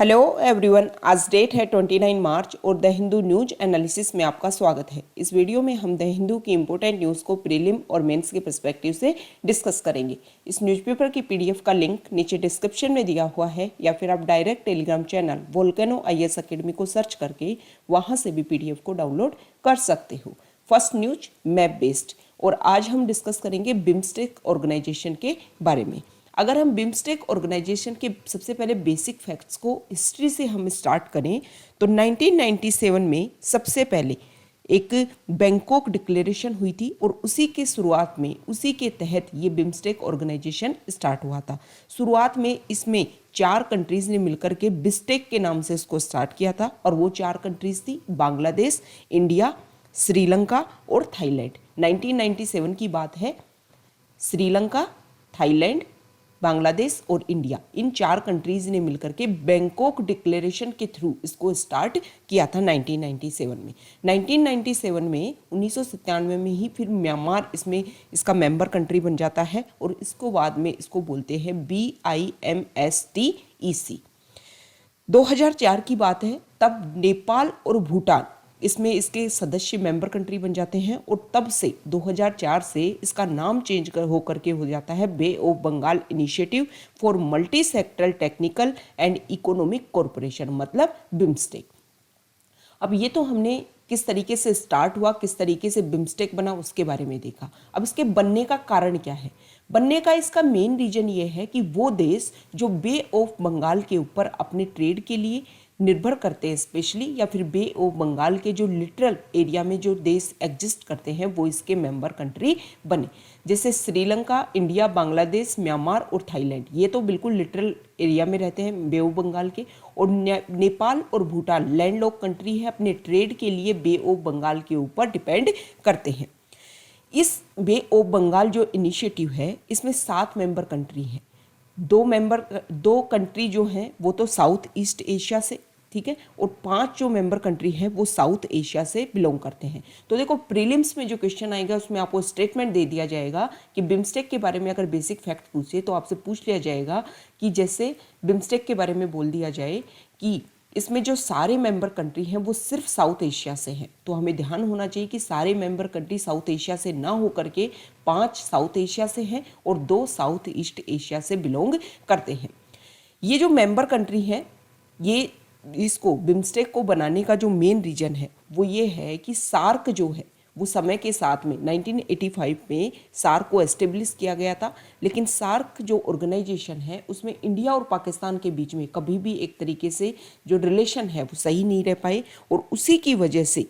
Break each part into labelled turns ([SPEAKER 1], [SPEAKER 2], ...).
[SPEAKER 1] Hello everyone, आज date है 29 मार्च और द हिंदू न्यूज एनालिसिस में आपका स्वागत है। इस वीडियो में हम द हिंदू की इंपॉर्टेंट न्यूज़ को प्रीलिम और मेंस के पर्सपेक्टिव से डिस्कस करेंगे। इस न्यूज़पेपर की पीडीएफ का लिंक नीचे डिस्क्रिप्शन में दिया हुआ है या फिर आप direct Telegram channel volcano IAS academy को सर्च करके वहाँ से भी पीडीएफ को डाउनलोड कर सकते हो। फर्स्ट न्यूज मैप बेस्ड, और आज हम डिस्कस करेंगे बिम्स्टेक ऑर्गेनाइजेशन के बारे में। अगर हम बिम्स्टेक ऑर्गेनाइजेशन के सबसे पहले बेसिक फैक्ट्स को हिस्ट्री से हम स्टार्ट करें तो 1997 में सबसे पहले एक बैंकॉक डिक्लेरेशन हुई थी और उसी के शुरुआत में उसी के तहत ये बिम्स्टेक ऑर्गेनाइजेशन स्टार्ट हुआ था। शुरुआत में इसमें 4 कंट्रीज ने मिलकर के बिस्टेक के नाम से इसको स्टार्ट किया था और वो 4 कंट्रीज थी बांग्लादेश, इंडिया, श्रीलंका और थाईलैंड। 1997 की बात है। श्रीलंका, थाईलैंड, बांग्लादेश और इंडिया, इन 4 कंट्रीज ने मिलकर के बैंकॉक डिक्लेरेशन के थ्रू इसको स्टार्ट किया था 1997 में। 1997 में 1997 में ही फिर म्यांमार इसमें इसका मेंबर कंट्री बन जाता है और इसको बाद में इसको बोलते हैं BIMSTEC। 2004 की बात है, तब नेपाल और भूटान इसमें इसके सदस्य मेंबर कंट्री बन जाते हैं और तब से 2004 से इसका नाम चेंज होकर के हो जाता है bay of Bengal initiative for multi sectoral technical and economic corporation, मतलब बिम्स्टेक। अब ये तो हमने किस तरीके से स्टार्ट हुआ, किस तरीके से बिम्स्टेक बना, उसके बारे में देखा। अब इसके बनने का कारण क्या है? बनने का इसका मेन रीजन ये है कि वो देश जो बे ऑफ बंगाल के ऊपर अपने ट्रेड के लिए निर्भर करते हैं स्पेशली, या फिर बे ऑफ बंगाल के जो लिटरल एरिया में जो देश एग्जिस्ट करते हैं वो इसके मेंबर कंट्री बने। जैसे श्रीलंका, इंडिया, बांग्लादेश, म्यांमार और थाईलैंड, ये तो बिल्कुल लिटरल एरिया में रहते हैं बे ऑफ बंगाल के। और नेपाल और भूटान लैंडलॉक कंट्री है, अपने ट्रेड के लिए बे ऑफ बंगाल के ऊपर डिपेंड करते हैं। इस बे ऑफ बंगाल जो इनिशिएटिव है इसमें 7 मेंबर कंट्री हैं। 2 कंट्री जो हैं वो तो साउथ ईस्ट एशिया से, ठीक है, और 5 जो मेंबर कंट्री हैं वो साउथ एशिया से बिलोंग करते हैं। तो देखो, प्रीलिम्स में जो क्वेश्चन आएगा उसमें आपको स्टेटमेंट दे दिया जाएगा कि बिम्स्टेक के बारे में अगर बेसिक फैक्ट पूछे तो आपसे पूछ लिया जाएगा कि जैसे बिम्स्टेक के बारे में बोल दिया जाए कि इसमें जो सारे मेंबर कंट्री हैं वो सिर्फ साउथ एशिया से हैं। तो हमें ध्यान होना चाहिए कि सारे मेंबर कंट्री साउथ एशिया से ना होकर के 5 साउथ एशिया से हैं और 2 साउथ ईस्ट एशिया से बिलोंग करते हैं। ये जो मेंबर कंट्री हैं, ये इसको बिम्स्टेक को बनाने का जो मेन रीजन है वो ये है कि सार्क जो है वो समय के साथ में 1985 में सार्क को एस्टेब्लिश किया गया था, लेकिन सार्क जो ऑर्गेनाइजेशन है उसमें इंडिया और पाकिस्तान के बीच में कभी भी एक तरीके से जो रिलेशन है वो सही नहीं रह पाए और उसी की वजह से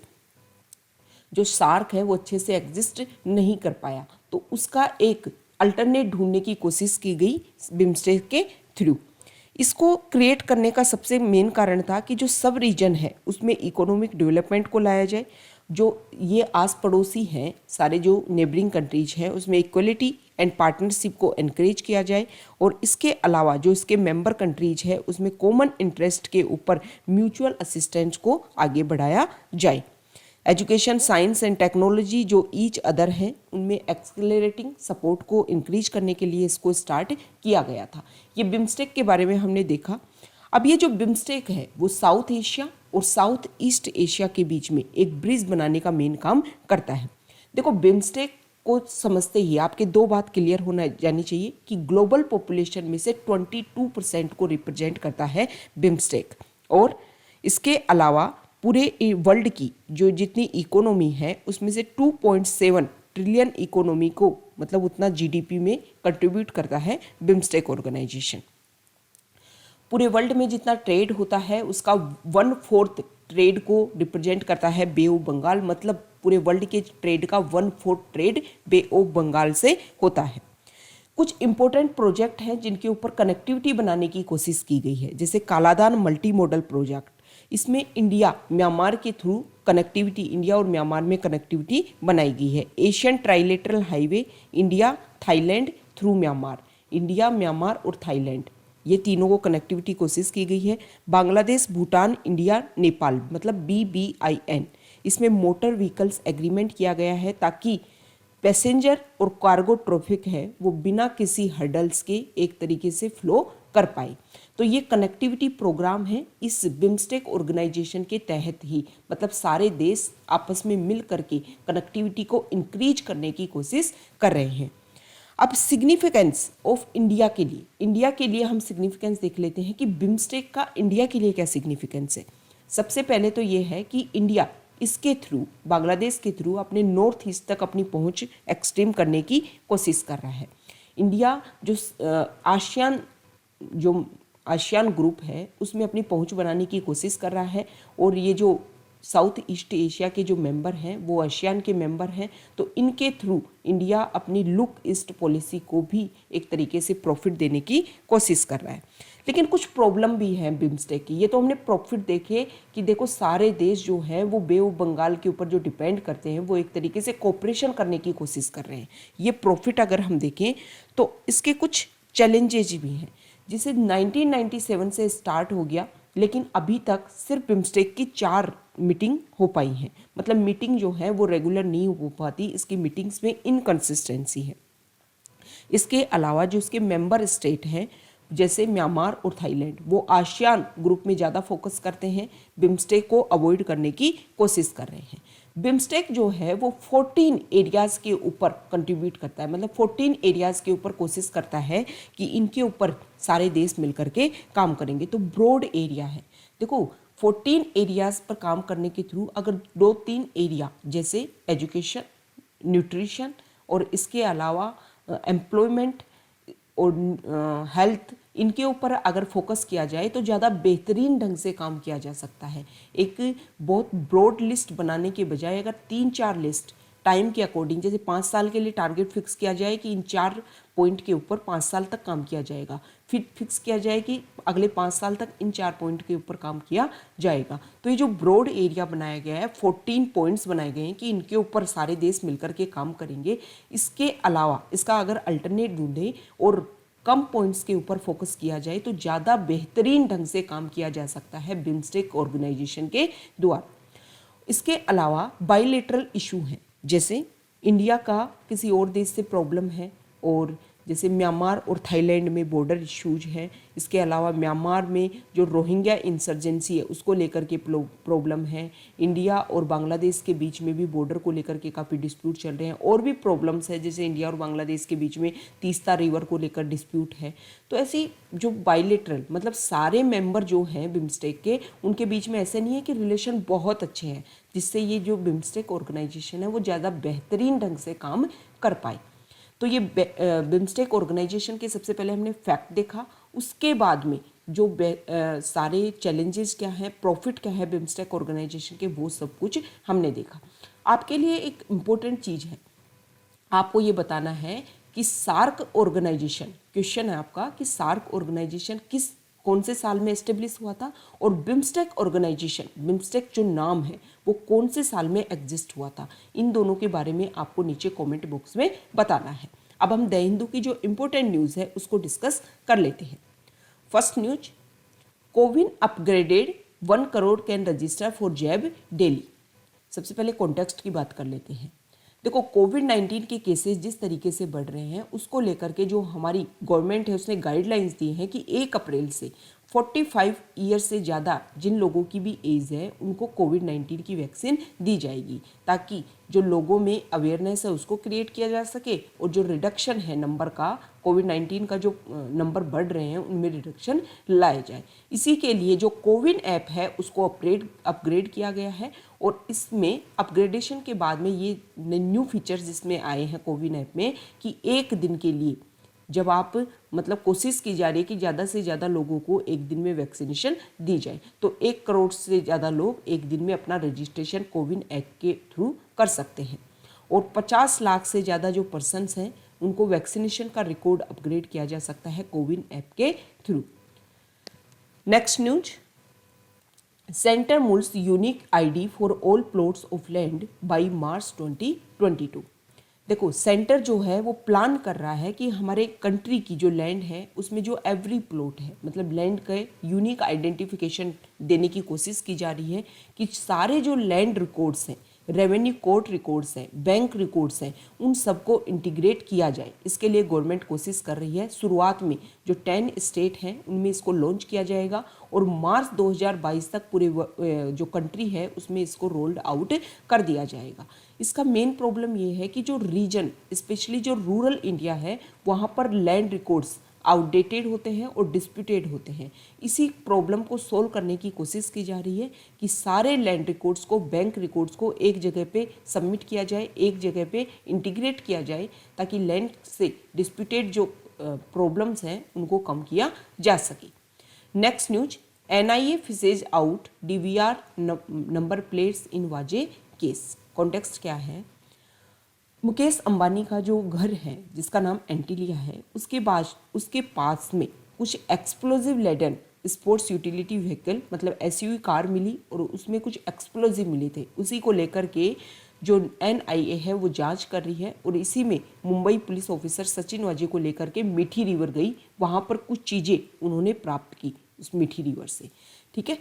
[SPEAKER 1] जो सार्क है वो अच्छे से एग्जिस्ट नहीं कर पाया। तो उसका एक अल्टरनेट ढूंढने की कोशिश की गई बिम्स्टेक के थ्रू। इसको क्रिएट करने का सबसे मेन कारण था कि जो सब रीजन है उसमें इकोनॉमिक डेवलपमेंट को लाया जाए। जो ये आस पड़ोसी हैं, सारे जो नेबरिंग कंट्रीज हैं, उसमें इक्वलिटी एंड पार्टनरशिप को एनकरेज किया जाए और इसके अलावा जो इसके मेंबर कंट्रीज है उसमें कॉमन इंटरेस्ट के ऊपर म्यूचुअल असिस्टेंस को आगे बढ़ाया जाए। एजुकेशन, साइंस एंड टेक्नोलॉजी जो ईच अदर हैं उनमें एक्सेलरेटिंग सपोर्ट को इंक्रीज करने के लिए इसको स्टार्ट किया गया था। ये बिम्स्टेक के बारे में हमने देखा। अब ये जो बिम्स्टेक है वो साउथ एशिया और साउथ ईस्ट एशिया के बीच में एक ब्रिज बनाने का मेन काम करता है। देखो, बिम्स्टेक को समझते ही आपके 2 बात क्लियर होना जानी चाहिए कि ग्लोबल पॉपुलेशन में से 22% को रिप्रेजेंट करता है बिम्स्टेक, और इसके अलावा पूरे वर्ल्ड की जो जितनी इकोनॉमी है उसमें से 2.7 ट्रिलियन इकोनॉमी को, मतलब उतना जीडीपी में कंट्रीब्यूट करता है बिम्स्टेक ऑर्गेनाइजेशन। पूरे वर्ल्ड में जितना ट्रेड होता है उसका 1/4 ट्रेड को रिप्रेजेंट करता है बे ऑफ बंगाल, मतलब पूरे वर्ल्ड के ट्रेड का 1/4 ट्रेड बे ऑफ बंगाल से होता है। कुछ इंपॉर्टेंट प्रोजेक्ट हैं जिनके ऊपर कनेक्टिविटी बनाने की कोशिश की गई है, जैसे कालादान मल्टी मॉडल प्रोजेक्ट। इसमें इंडिया म्यांमार के थ्रू कनेक्टिविटी, इंडिया और म्यांमार में कनेक्टिविटी बनाई गई है। Asian trilateral highway, India Thailand through Myanmar, India Myanmar और थाईलैंड, ये तीनों को कनेक्टिविटी कोशिश की गई है। बांग्लादेश, भूटान, इंडिया, नेपाल, मतलब BBIN, इसमें मोटर व्हीकल्स एग्रीमेंट किया गया है ताकि पैसेंजर और कार्गो ट्रैफिक है वो बिना किसी हर्डल्स के एक तरीके से फ्लो कर पाए। तो ये कनेक्टिविटी प्रोग्राम है इस बिम्स्टेक ऑर्गेनाइजेशन के तहत ही, मतलब सारे देश आपस में मिल करके कनेक्टिविटी को इंक्रीज करने की कोशिश कर रहे हैं। अब सिग्निफिकेंस ऑफ इंडिया के लिए हम सिग्निफिकेंस देख लेते हैं कि बिम्स्टेक का इंडिया के लिए क्या सिग्निफिकेंस है। सबसे पहले तो ये है कि इंडिया इसके थ्रू, बांग्लादेश के थ्रू अपने नॉर्थ ईस्ट तक अपनी पहुंच एक्सटेंड करने की कोशिश कर रहा है। इंडिया जो आसियान ग्रुप है उसमें अपनी पहुंच बनाने की कोशिश कर रहा है, और ये जो साउथ ईस्ट एशिया के जो मेंबर हैं वो आसियान के मेंबर हैं, तो इनके थ्रू इंडिया अपनी लुक ईस्ट पॉलिसी को भी एक तरीके से प्रॉफिट देने की कोशिश कर रहा है। लेकिन कुछ प्रॉब्लम भी हैं बिम्स्टेक की। ये तो हमने प्रॉफिट देखे कि देखो सारे देश जो हैं वो बे ऑफ बंगाल के ऊपर जो डिपेंड करते हैं वो एक तरीके से कोऑपरेशन करने की कोशिश कर रहे हैं। ये प्रॉफिट अगर हम देखें तो इसके कुछ चैलेंजेज भी हैं, जिसे 1997 से स्टार्ट हो गया, लेकिन अभी तक सिर्फ बिम्स्टेक की 4 मीटिंग हो पाई हैं। मतलब मीटिंग जो है वो रेगुलर नहीं हो पाती, इसकी मीटिंग्स में इनकंसिस्टेंसी है। इसके अलावा जो इसके मेंबर स्टेट हैं जैसे म्यांमार और थाईलैंड, वो आसियान ग्रुप में ज़्यादा फोकस करते हैं, बिम्स्टेक को अवॉइड करने की कोशिश कर रहे हैं। बिम्स्टेक जो है वो 14 एरियाज़ के ऊपर कंट्रीब्यूट करता है, मतलब 14 एरियाज़ के ऊपर कोशिश करता है कि इनके ऊपर सारे देश मिलकर के काम करेंगे। तो ब्रॉड एरिया है। देखो 14 एरियाज़ पर काम करने के थ्रू अगर 2-3 एरिया जैसे एजुकेशन, न्यूट्रिशन और इसके अलावा एम्प्लॉयमेंट और हेल्थ, इनके ऊपर अगर फोकस किया जाए तो ज़्यादा बेहतरीन ढंग से काम किया जा सकता है। एक बहुत ब्रॉड लिस्ट बनाने के बजाय अगर 3-4 लिस्ट टाइम के अकॉर्डिंग, जैसे 5 साल के लिए टारगेट फिक्स किया जाए कि इन 4 पॉइंट के ऊपर 5 साल तक काम किया जाएगा, फिर फिक्स किया जाए कि अगले 5 साल तक इन 4 पॉइंट के ऊपर काम किया जाएगा। तो ये जो ब्रॉड एरिया बनाया गया है, 14 पॉइंट्स बनाए गए हैं कि इनके ऊपर सारे देश मिलकर के काम करेंगे। इसके अलावा इसका अगर अल्टरनेट ढूंढें और कम पॉइंट्स के ऊपर फोकस किया जाए तो ज़्यादा बेहतरीन ढंग से काम किया जा सकता है बिम्स्टेक ऑर्गेनाइजेशन के द्वारा। इसके अलावा बायलैटरल इशू हैं, जैसे इंडिया का किसी और देश से प्रॉब्लम है, और जैसे म्यांमार और थाईलैंड में बॉर्डर इश्यूज हैं। इसके अलावा म्यांमार में जो रोहिंग्या इंसर्जेंसी है उसको लेकर के प्रॉब्लम है। इंडिया और बांग्लादेश के बीच में भी बॉर्डर को लेकर के काफ़ी डिस्प्यूट चल रहे हैं, और भी प्रॉब्लम्स है, जैसे इंडिया और बांग्लादेश के बीच में तीस्ता रिवर को लेकर डिस्प्यूट है। तो ऐसी जो बायलैटरल, मतलब सारे मेंबर जो हैं बिम्स्टेक के, उनके बीच में ऐसे नहीं है कि रिलेशन बहुत अच्छे हैं, जिससे ये जो बिम्स्टेक ऑर्गेनाइजेशन है वो ज़्यादा बेहतरीन ढंग से काम कर पाए। तो ये बिम्स्टेक ऑर्गेनाइजेशन के सबसे पहले हमने फैक्ट देखा, उसके बाद में जो सारे चैलेंजेस क्या हैं, प्रॉफिट क्या है बिम्स्टेक ऑर्गेनाइजेशन के, वो सब कुछ हमने देखा। आपके लिए एक इम्पोर्टेंट चीज़ है, आपको ये बताना है कि सार्क ऑर्गेनाइजेशन, क्वेश्चन है आपका कि सार्क ऑर्गेनाइजेशन कौन से साल में एस्टेब्लिश हुआ था, और बिम्स्टेक ऑर्गेनाइजेशन, बिम्स्टेक जो नाम है वो कौन से साल में एग्जिस्ट हुआ था। इन दोनों के बारे में आपको नीचे कमेंट बॉक्स में बताना है। अब हम द हिंदू की जो इंपॉर्टेंट न्यूज़ है उसको डिस्कस कर लेते हैं। First news, CoWIN upgraded 1 crore can register for jab daily. सबसे पहले कॉन्टेक्स्ट की बात कर लेते हैं। देखो कोविड-19 के केसेस जिस तरीके से बढ़ रहे हैं उसको लेकर के जो हमारी गवर्नमेंट है उसने गाइडलाइंस दी हैं कि 1 अप्रैल से 45 ईयर से ज़्यादा जिन लोगों की भी एज है उनको कोविड-19 की वैक्सीन दी जाएगी, ताकि जो लोगों में अवेयरनेस है उसको क्रिएट किया जा सके, और जो रिडक्शन है नंबर का, कोविड-19 का जो नंबर बढ़ रहे हैं उनमें रिडक्शन लाया जाए। इसी के लिए जो कोविन ऐप है उसको अपग्रेड किया गया है, और इसमें अपग्रेडेशन के बाद में ये न्यू फीचर्स इसमें आए हैं कोविन ऐप में कि 1 दिन के लिए जब आप, मतलब कोशिश की जा रही है कि ज़्यादा से ज़्यादा लोगों को 1 दिन में वैक्सीनेशन दी जाए, तो 1 करोड़ से ज़्यादा लोग 1 दिन में अपना रजिस्ट्रेशन कोविन ऐप के थ्रू कर सकते हैं, और 50 लाख से ज़्यादा जो पर्सन्स हैं उनको वैक्सीनेशन का रिकॉर्ड अपग्रेड किया जा सकता है कोविन ऐप के through. Next news, centre moulds unique ID for all plots of land by March 2022। देखो सेंटर जो है वो प्लान कर रहा है कि हमारे कंट्री की जो लैंड है उसमें जो एवरी प्लॉट है, मतलब लैंड के यूनिक आइडेंटिफिकेशन देने की कोशिश की जा रही है कि सारे जो लैंड रिकॉर्ड्स हैं, रेवेन्यू कोर्ट रिकॉर्ड्स हैं, बैंक रिकॉर्ड्स हैं, उन सबको इंटीग्रेट किया जाए। इसके लिए गवर्नमेंट कोशिश कर रही है। शुरुआत में जो 10 स्टेट हैं उनमें इसको लॉन्च किया जाएगा और मार्च 2022 तक पूरे जो कंट्री है उसमें इसको रोल्ड आउट कर दिया जाएगा। इसका मेन प्रॉब्लम ये है कि जो रीजन, स्पेशली जो रूरल इंडिया है, वहाँ पर लैंड रिकॉर्ड्स आउटडेटेड होते हैं और डिस्प्यूटेड होते हैं। इसी प्रॉब्लम को सोल्व करने की कोशिश की जा रही है कि सारे लैंड रिकॉर्ड्स को, बैंक रिकॉर्ड्स को एक जगह पे सबमिट किया जाए, एक जगह पे इंटीग्रेट किया जाए, ताकि लैंड से डिस्प्यूटेड जो प्रॉब्लम्स हैं उनको कम किया जा सके। Next news, NIA fishes out DVR number plates in Vaze case. Context क्या है? मुकेश अंबानी का जो घर है जिसका नाम एंटीलिया है, उसके पास में कुछ explosive laden sports utility vehicle मतलब SUV कार मिली और उसमें कुछ एक्सप्लोजिव मिले थे। उसी को लेकर के जो NIA है वो जांच कर रही है और इसी में मुंबई पुलिस ऑफिसर सचिन वाजे को लेकर के मीठी रिवर गई। वहाँ पर कुछ चीज़ें उन्होंने प्राप्त की उस मीठी रिवर से। ठीक है,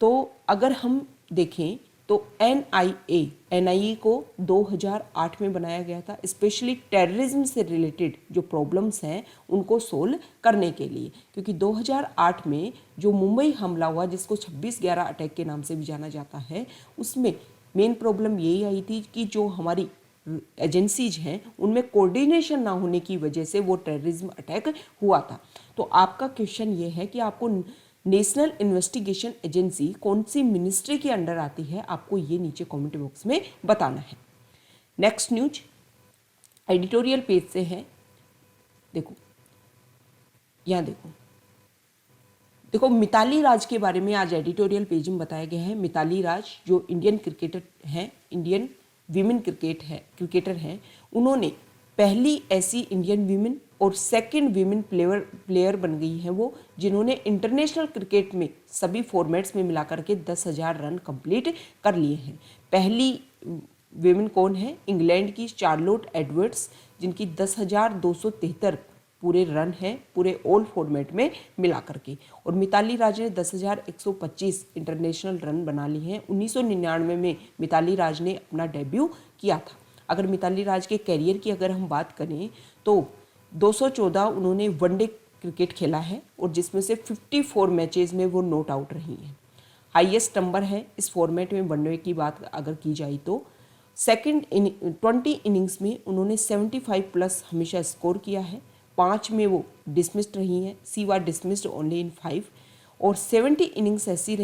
[SPEAKER 1] तो अगर हम देखें तो NIA को 2008 में बनाया गया था, स्पेशली टेररिज्म से रिलेटेड जो प्रॉब्लम्स हैं उनको सोल्व करने के लिए। क्योंकि 2008 में जो मुंबई हमला हुआ, जिसको 26/11 अटैक के नाम से भी जाना जाता है, उसमें मेन प्रॉब्लम यही आई थी कि जो हमारी एजेंसीज हैं उनमें कोऑर्डिनेशन ना होने की वजह से वो टेररिज्म अटैक हुआ था। तो आपका क्वेश्चन ये है कि आपको नेशनल इन्वेस्टिगेशन एजेंसी कौन सी मिनिस्ट्री के अंडर आती है, आपको ये नीचे कमेंट बॉक्स में बताना है। नेक्स्ट न्यूज एडिटोरियल पेज से है। देखो यहाँ देखो मिताली राज के बारे में आज एडिटोरियल पेज में बताया गया है। मिताली राज जो इंडियन क्रिकेटर हैं, इंडियन वीमेन क्रिकेटर हैं, उन्होंने पहली ऐसी इंडियन वीमेन और सेकंड वीमेन प्लेयर बन गई हैं वो, जिन्होंने इंटरनेशनल क्रिकेट में सभी फॉर्मेट्स में मिलाकर के 10,000 रन कंप्लीट कर लिए हैं। पहली वीमेन कौन है? इंग्लैंड की चार्लोट एडवर्ड्स, जिनकी 10,273 पूरे रन हैं पूरे ऑल फॉर्मेट में मिला करके। और मिताली राज ने 10,125 इंटरनेशनल रन बना लिए हैं। 1999 में मिताली राज ने अपना डेब्यू किया था। अगर मिताली राज के करियर की अगर हम बात करें तो 214 उन्होंने वनडे क्रिकेट खेला है और जिसमें से 54 मैचेस में वो नॉट आउट रही हैं। हाईएस्ट नंबर है इस फॉर्मेट में वनडे की बात अगर की जाए तो। सेकंड 20 इनिंग्स में उन्होंने 75+ हमेशा स्कोर किया है। 5 में वो डिसमिस्ड रही हैं, she was dismissed only in 5। और 7 इनिंग्स ऐसी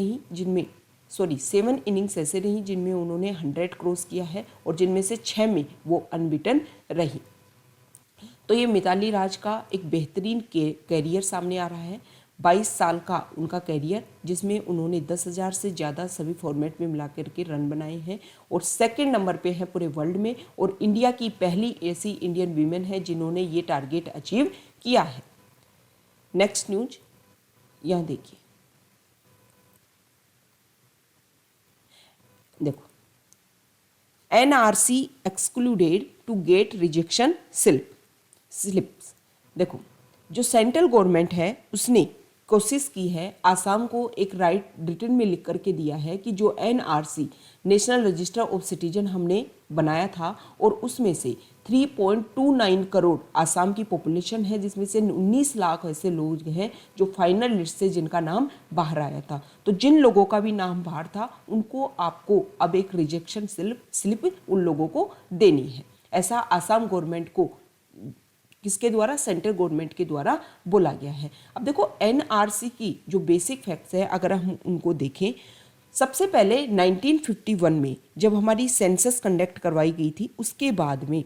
[SPEAKER 1] रही जिनमें उन्होंने 100 क्रॉस किया है और जिनमें से 6 में वो अनबिटन रही। तो ये मिताली राज का एक बेहतरीन कैरियर सामने आ रहा है। 22 साल का उनका कैरियर, जिसमें उन्होंने 10,000 से ज़्यादा सभी फॉर्मेट में मिला करके रन बनाए हैं और सेकंड नंबर पे है पूरे वर्ल्ड में। और इंडिया की पहली ऐसी इंडियन वीमेन है जिन्होंने ये टारगेट अचीव किया है। नेक्स्ट न्यूज यहाँ देखिए, देखो NRC excluded to get rejection slips. देखो जो सेंट्रल गवर्नमेंट है उसने कोशिश की है, आसाम को एक राइट रिटन में लिख करके दिया है कि जो NRC national register of citizen हमने बनाया था और उसमें से 3.29 करोड़ आसाम की पॉपुलेशन है, जिसमें से 19 लाख ऐसे लोग हैं जो फाइनल लिस्ट से जिनका नाम बाहर आया था। तो जिन लोगों का भी नाम बाहर था उनको आपको अब एक रिजेक्शन स्लिप उन लोगों को देनी है। ऐसा आसाम गवर्नमेंट को किसके द्वारा? सेंट्रल गवर्नमेंट के द्वारा बोला गया है। अब देखो NRC की जो बेसिक फैक्ट्स है अगर हम उनको देखें, सबसे पहले 1951 में जब हमारी सेंसस कंडक्ट करवाई गई थी, उसके बाद में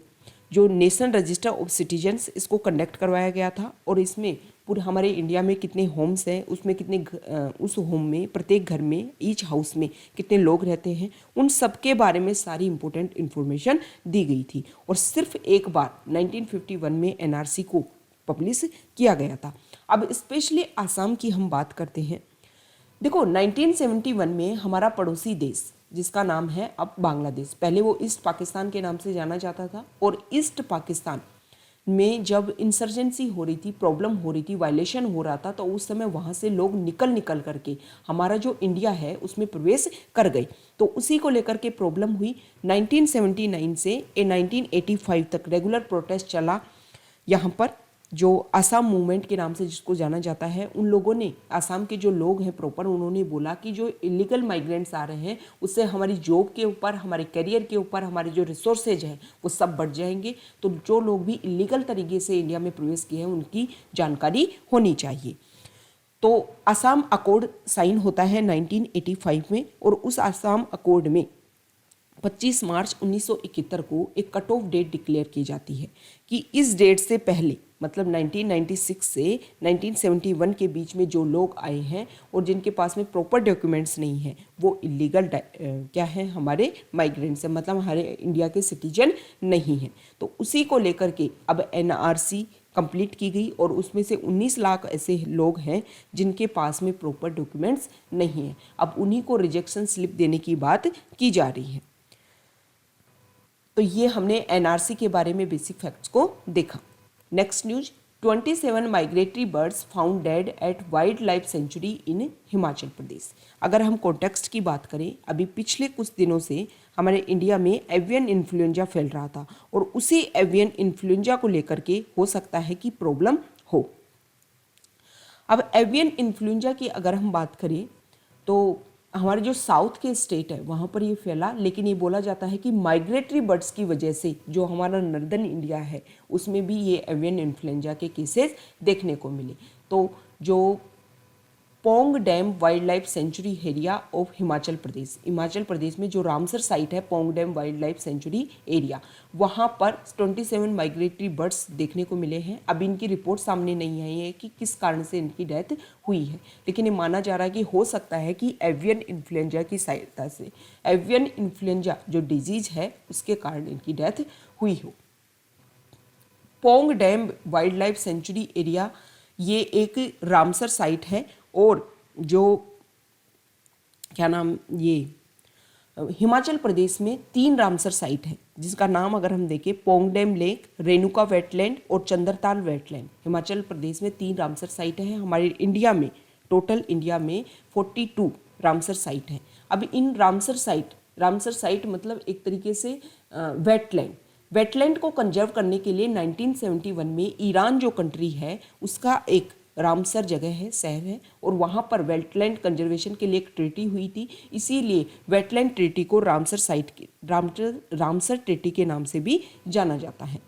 [SPEAKER 1] जो नेशनल रजिस्टर ऑफ सिटीजन्स इसको कंडक्ट करवाया गया था और इसमें पूरे हमारे इंडिया में कितने होम्स हैं, उसमें कितने उस होम में प्रत्येक घर में ईच हाउस में कितने लोग रहते हैं, उन सब के बारे में सारी इंपॉर्टेंट इन्फॉर्मेशन दी गई थी। और सिर्फ एक बार 1951 में NRC को पब्लिश किया गया था। अब स्पेशली आसाम की हम बात करते हैं। देखो 1971 में हमारा पड़ोसी देश जिसका नाम है अब बांग्लादेश, पहले वो ईस्ट पाकिस्तान के नाम से जाना जाता था, और ईस्ट पाकिस्तान में जब इंसर्जेंसी हो रही थी, प्रॉब्लम हो रही थी, वायलेशन हो रहा था, तो उस समय वहाँ से लोग निकल करके हमारा जो इंडिया है उसमें प्रवेश कर गए। तो उसी को लेकर के प्रॉब्लम हुई। 1979 से 1985 तक रेगुलर प्रोटेस्ट चला। यहाँ पर जो आसाम मूवमेंट के नाम से जिसको जाना जाता है, उन लोगों ने, आसाम के जो लोग हैं प्रॉपर, उन्होंने बोला कि जो इलीगल माइग्रेंट्स आ रहे हैं उससे हमारी जॉब के ऊपर, हमारे करियर के ऊपर, हमारे जो रिसोर्सेज हैं वो सब बढ़ जाएंगे। तो जो लोग भी इलीगल तरीके से इंडिया में प्रवेश किए हैं उनकी जानकारी होनी चाहिए। तो आसाम अकॉर्ड साइन होता है 1985 में, और उस आसाम अकॉर्ड में 25 मार्च 1971 को एक कट ऑफ डेट डिक्लेयर की जाती है कि इस डेट से पहले, मतलब 1996 से 1971 के बीच में जो लोग आए हैं और जिनके पास में प्रॉपर डॉक्यूमेंट्स नहीं है वो इलीगल क्या है, हमारे माइग्रेंट्स हैं, मतलब हमारे इंडिया के सिटीजन नहीं हैं। तो उसी को लेकर के अब एनआरसी कंप्लीट की गई और उसमें से 19 लाख ऐसे लोग हैं जिनके पास में प्रॉपर डॉक्यूमेंट्स नहीं है। अब उन्हीं को रिजेक्शन स्लिप देने की बात की जा रही है। तो ये हमने एनआरसी के बारे में बेसिक फैक्ट्स को देखा। Next news, 27 migratory birds found dead at wildlife sanctuary in Himachal Pradesh. अगर हम कॉन्टेक्स्ट की बात करें, अभी पिछले कुछ दिनों से हमारे इंडिया में एवियन इन्फ्लुएंजा फैल रहा था और उसी एवियन इन्फ्लुएंजा को लेकर के हो सकता है कि प्रॉब्लम हो। अब एवियन इन्फ्लुएंजा की अगर हम बात करें तो हमारे जो साउथ के स्टेट है वहाँ पर ये फैला, लेकिन ये बोला जाता है कि माइग्रेटरी बर्ड्स की वजह से जो हमारा नॉर्दर्न इंडिया है उसमें भी ये एवियन इन्फ्लुएंजा के केसेस देखने को मिले। तो जो Pong dam wildlife sanctuary area of Himachal Pradesh में जो रामसर साइट है, Pong dam wildlife sanctuary area, वहाँ पर 27 माइग्रेटरी बर्ड्स देखने को मिले हैं। अभी इनकी रिपोर्ट सामने नहीं आई है कि किस कारण से इनकी डेथ हुई है, लेकिन ये माना जा रहा है कि हो सकता है कि एवियन इन्फ्लुएंजा की सहायता से, एवियन इन्फ्लुएंजा जो डिजीज है उसके कारण इनकी डेथ हुई हो। Pong dam wildlife sanctuary area ये एक रामसर साइट है और जो क्या नाम, ये हिमाचल प्रदेश में 3 रामसर साइट है जिसका नाम अगर हम देखें, Pong dam lake, Renuka wetland और चंद्रताल वेटलैंड। हिमाचल प्रदेश में 3 रामसर साइट हैं। हमारे इंडिया में, टोटल इंडिया में 42 रामसर साइट हैं। अब इन रामसर साइट मतलब एक तरीके से वेटलैंड को कंजर्व करने के लिए 1971 में ईरान जो कंट्री है उसका एक रामसर जगह है, शहर है, और वहाँ पर वेटलैंड कंजर्वेशन के लिए एक ट्रीटी हुई थी। इसीलिए वेटलैंड ट्रीटी को रामसर ट्रीटी के नाम से भी जाना जाता है।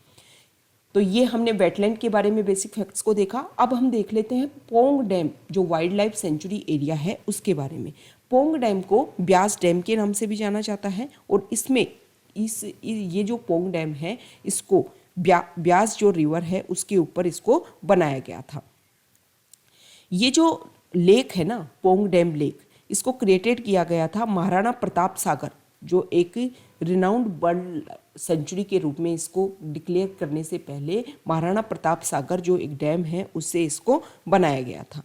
[SPEAKER 1] तो ये हमने वेटलैंड के बारे में बेसिक फैक्ट्स को देखा। अब हम देख लेते हैं पोंग डैम जो वाइल्ड लाइफ सेंचुरी एरिया है उसके बारे में। पोंग डैम को ब्यास डैम के नाम से भी जाना जाता है और इसमें ये जो पोंग डैम है इसको ब्यास जो रिवर है उसके ऊपर इसको बनाया गया था। ये जो लेक है ना, पोंग डैम लेक, इसको क्रिएटेड किया गया था महाराणा प्रताप सागर, जो एक रिनाउंड बर्ड सेंचुरी के रूप में इसको डिक्लेयर करने से पहले महाराणा प्रताप सागर जो एक डैम है उससे इसको बनाया गया था।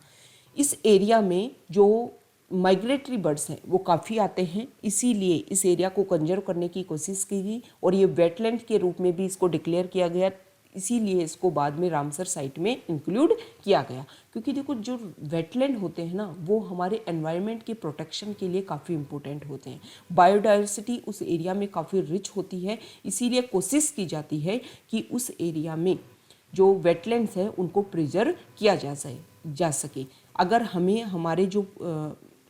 [SPEAKER 1] इस एरिया में जो माइग्रेटरी बर्ड्स हैं वो काफ़ी आते हैं, इसीलिए इस एरिया को कंजर्व करने की कोशिश की गई और ये वेटलैंड के रूप में भी इसको डिक्लेयर किया गया। इसीलिए इसको बाद में रामसर साइट में इंक्लूड किया गया, क्योंकि देखो जो वेटलैंड होते हैं ना वो हमारे एनवायरनमेंट के प्रोटेक्शन के लिए काफ़ी इंपॉर्टेंट होते हैं। बायोडाइवर्सिटी उस एरिया में काफ़ी रिच होती है, इसीलिए कोशिश की जाती है कि उस एरिया में जो वेटलैंड्स हैं उनको प्रिजर्व किया जा सके। अगर हमें हमारे जो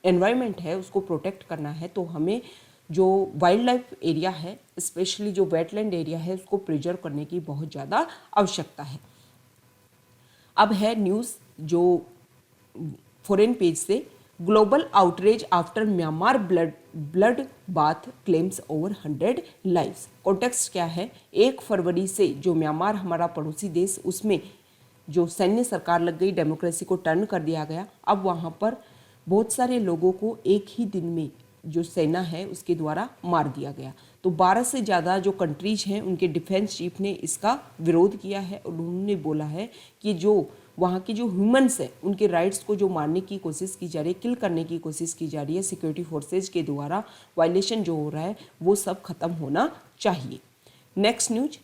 [SPEAKER 1] एनवायरनमेंट है उसको प्रोटेक्ट करना है तो हमें जो वाइल्ड लाइफ एरिया है, स्पेशली जो वेटलैंड एरिया है, उसको प्रिजर्व करने की बहुत ज़्यादा आवश्यकता है। अब है न्यूज़ जो फॉरेन पेज से, global outreach after Myanmar blood bath claims over 100 lives. Context क्या है, 1 फरवरी से जो म्यांमार हमारा पड़ोसी देश उसमें जो सैन्य सरकार लग गई, डेमोक्रेसी को टर्न कर दिया गया। अब वहाँ पर बहुत सारे लोगों को एक ही दिन में जो सेना है उसके द्वारा मार दिया गया। तो 12 से ज़्यादा जो कंट्रीज हैं उनके डिफेंस चीफ ने इसका विरोध किया है और उन्होंने बोला है कि जो वहाँ के जो ह्यूमन्स हैं उनके राइट्स को जो मारने की कोशिश की जा रही है, किल करने की कोशिश की जा रही है सिक्योरिटी फोर्सेज के द्वारा, वायलेशन जो हो रहा है वो सब खत्म होना चाहिए। Next news,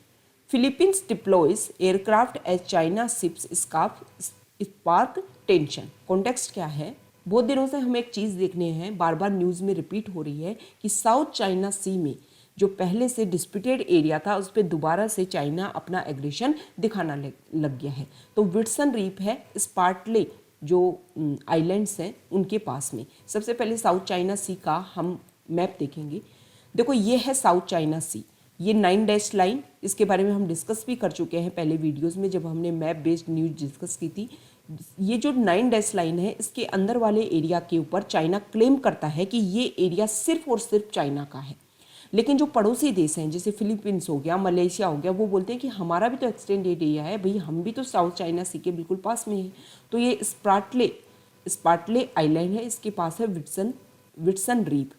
[SPEAKER 1] Philippines deploys aircraft as China ships spark tension. Context क्या है? बहुत दिनों से हमें एक चीज़ देखने हैं, बार बार न्यूज़ में रिपीट हो रही है कि साउथ चाइना सी में जो पहले से डिस्प्यूटेड एरिया था उस पर दोबारा से चाइना अपना एग्रेशन दिखाना लग गया है। तो विट्सन रीप है, स्पार्टले जो आइलैंड्स हैं उनके पास में। सबसे पहले साउथ चाइना सी का हम मैप देखेंगे। देखो ये है साउथ चाइना सी, ये 9 डैश लाइन, इसके बारे में हम डिस्कस भी कर चुके हैं पहले वीडियोस में जब हमने मैप बेस्ड न्यूज डिस्कस की थी। ये जो 9 डैश लाइन है इसके अंदर वाले एरिया के ऊपर चाइना क्लेम करता है कि ये एरिया सिर्फ और सिर्फ चाइना का है। लेकिन जो पड़ोसी देश हैं जैसे फिलीपींस हो गया, मलेशिया हो गया, वो बोलते हैं कि हमारा भी तो एक्सटेंडेड एरिया है भाई, हम भी तो साउथ चाइना सी के बिल्कुल पास में है। तो ये स्पार्टले आइलैंड है, इसके पास है विट्सन रीप।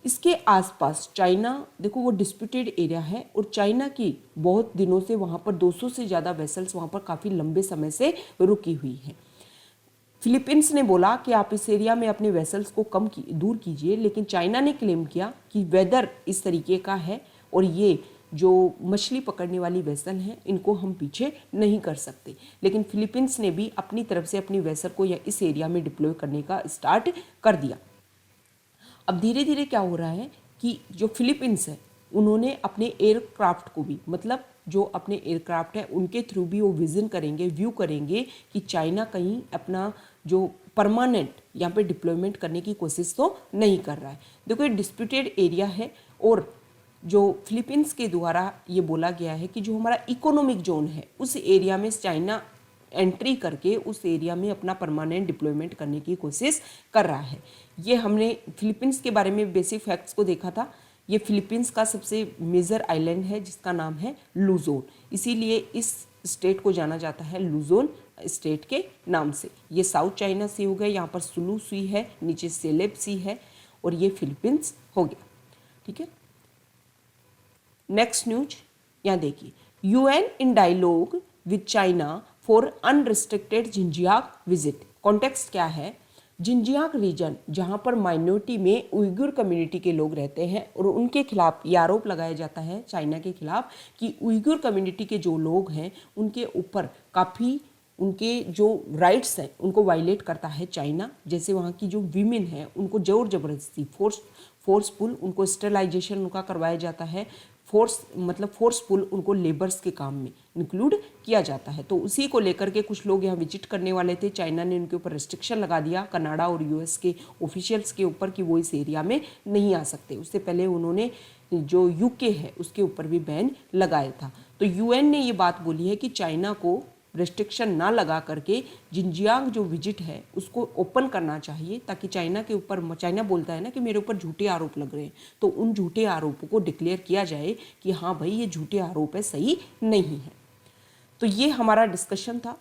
[SPEAKER 1] इसके आसपास चाइना, देखो वो डिस्प्यूटेड एरिया है और चाइना की बहुत दिनों से वहाँ पर 200 से ज़्यादा वेसल्स वहाँ पर काफ़ी लंबे समय से रुकी हुई हैं। फिलीपींस ने बोला कि आप इस एरिया में अपने वेसल्स को दूर कीजिए, लेकिन चाइना ने क्लेम किया कि वेदर इस तरीके का है और ये जो मछली पकड़ने वाली वेसल हैं इनको हम पीछे नहीं कर सकते। लेकिन फिलीपींस ने भी अपनी तरफ से अपनी वेसल को या इस एरिया में डिप्लॉय करने का स्टार्ट कर दिया। अब धीरे धीरे क्या हो रहा है कि जो फिलीपींस है उन्होंने अपने एयरक्राफ्ट को भी, मतलब जो अपने एयरक्राफ्ट है उनके थ्रू भी वो विजन करेंगे, व्यू करेंगे कि चाइना कहीं अपना जो परमानेंट यहाँ पे डिप्लॉयमेंट करने की कोशिश तो नहीं कर रहा है। देखो ये डिस्प्यूटेड एरिया है और जो फिलीपींस के द्वारा ये बोला गया है कि जो हमारा इकोनॉमिक जोन है उस एरिया में चाइना एंट्री करके उस एरिया में अपना परमानेंट डिप्लॉयमेंट करने की कोशिश कर रहा है। ये हमने फिलीपींस के बारे में बेसिक फैक्ट्स को देखा था। ये फिलीपींस का सबसे मेजर आइलैंड है जिसका नाम है लुजोन, इसीलिए इस स्टेट को जाना जाता है लुजोन स्टेट के नाम से। ये साउथ चाइना सी हो गया, यहाँ पर सुलू सी है, नीचे सेलेब सी है और ये फिलीपींस हो गया। ठीक है, नेक्स्ट न्यूज यहाँ देखिए, UN in dialogue with China for unrestricted Xinjiang visit. Context क्या है? जिंजियांग रीजन जहाँ पर माइनॉरिटी में उइगुर कम्युनिटी के लोग रहते हैं और उनके खिलाफ ये आरोप लगाया जाता है चाइना के खिलाफ कि उइगुर कम्युनिटी के जो लोग हैं उनके ऊपर काफ़ी उनके जो राइट्स हैं उनको वायलेट करता है चाइना। जैसे वहाँ की जो वीमेन है उनको जोर जबरदस्ती फोर्सफुल उनको स्टरलाइजेशन उनका करवाया जाता है, फोर्सफुल उनको लेबर्स के काम में इंक्लूड किया जाता है। तो उसी को लेकर के कुछ लोग यहाँ विजिट करने वाले थे, चाइना ने उनके ऊपर रिस्ट्रिक्शन लगा दिया कनाडा और यूएस के ऑफिशियल्स के ऊपर कि वो इस एरिया में नहीं आ सकते। उससे पहले उन्होंने जो यूके है उसके ऊपर भी बैन लगाया था। तो यूएन ने ये बात बोली है कि चाइना को रिस्ट्रिक्शन ना लगा करके जिंजियांग जो विजिट है उसको ओपन करना चाहिए, ताकि चाइना के ऊपर, चाइना बोलता है ना कि मेरे ऊपर झूठे आरोप लग रहे हैं, तो उन झूठे आरोपों को डिक्लेयर किया जाए कि हाँ भाई ये झूठे आरोप है, सही नहीं है। तो ये हमारा डिस्कशन था।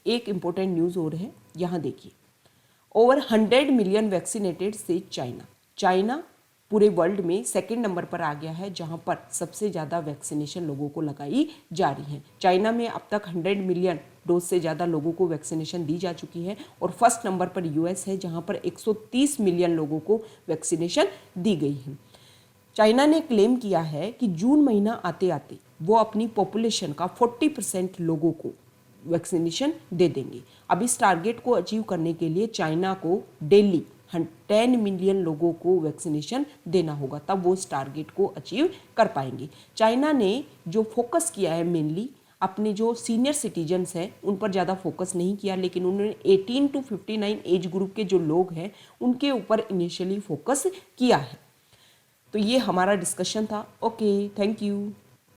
[SPEAKER 1] एक इंपॉर्टेंट न्यूज़ और है, यहाँ देखिए, ओवर 100 मिलियन वैक्सीनेटेड से चाइना पूरे वर्ल्ड में सेकंड नंबर पर आ गया है जहां पर सबसे ज़्यादा वैक्सीनेशन लोगों को लगाई जा रही है। चाइना में अब तक 100 मिलियन डोज से ज़्यादा लोगों को वैक्सीनेशन दी जा चुकी है और फर्स्ट नंबर पर यूएस है जहां पर 130 मिलियन लोगों को वैक्सीनेशन दी गई है। चाइना ने क्लेम किया है कि जून महीना आते आते वो अपनी पॉपुलेशन का 40% लोगों को वैक्सीनेशन दे देंगे। अब इस टारगेट को अचीव करने के लिए चाइना को डेली 10 मिलियन लोगों को वैक्सीनेशन देना होगा, तब वो इस टारगेट को अचीव कर पाएंगे। चाइना ने जो फोकस किया है मेनली अपने जो सीनियर सिटीजन्स हैं उन पर ज़्यादा फोकस नहीं किया, लेकिन उन्होंने 18 to 59 एज ग्रुप के जो लोग हैं उनके ऊपर इनिशियली फोकस किया है। तो ये हमारा डिस्कशन था। Okay, thank you.